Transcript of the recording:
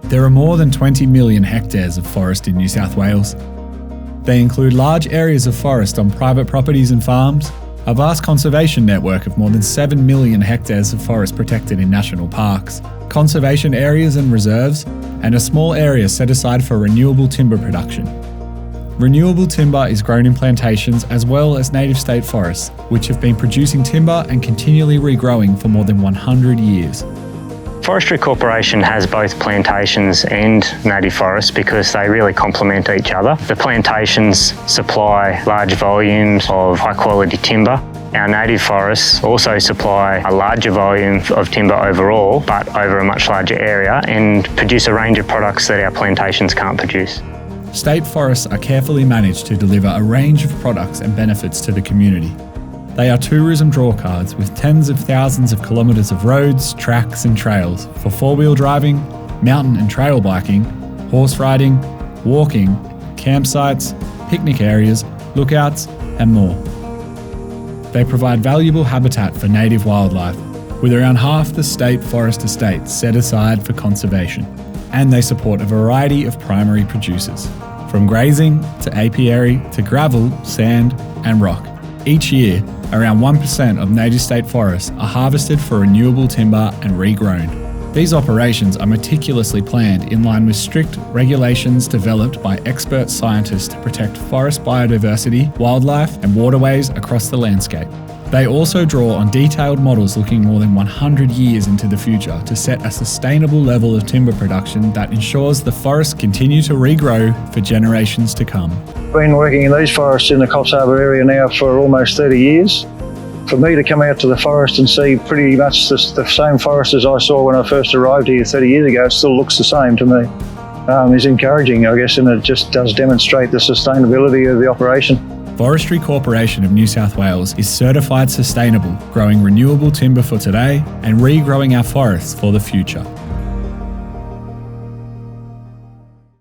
There are more than 20 million hectares of forest in New South Wales. They include large areas of forest on private properties and farms, a vast conservation network of more than 7 million hectares of forest protected in national parks, conservation areas and reserves, and a small area set aside for renewable timber production. Renewable timber is grown in plantations as well as native state forests, which have been producing timber and continually regrowing for more than 100 years. Forestry Corporation has both plantations and native forests because they really complement each other. The plantations supply large volumes of high quality timber. Our native forests also supply a larger volume of timber overall, but over a much larger area, and produce a range of products that our plantations can't produce. State forests are carefully managed to deliver a range of products and benefits to the community. They are tourism drawcards with tens of thousands of kilometres of roads, tracks and trails for four-wheel driving, mountain and trail biking, horse riding, walking, campsites, picnic areas, lookouts and more. They provide valuable habitat for native wildlife, with around half the state forest estates set aside for conservation. And they support a variety of primary producers, from grazing to apiary to gravel, sand and rock. Each year, around 1% of native state forests are harvested for renewable timber and regrown. These operations are meticulously planned in line with strict regulations developed by expert scientists to protect forest biodiversity, wildlife and waterways across the landscape. They also draw on detailed models looking more than 100 years into the future to set a sustainable level of timber production that ensures the forests continue to regrow for generations to come. I've been working in these forests in the Coffs Harbour area now for almost 30 years. For me to come out to the forest and see pretty much the same forest as I saw when I first arrived here 30 years ago, it still looks the same to me. Is encouraging, I guess, and it just does demonstrate the sustainability of the operation. Forestry Corporation of New South Wales is certified sustainable, growing renewable timber for today and regrowing our forests for the future.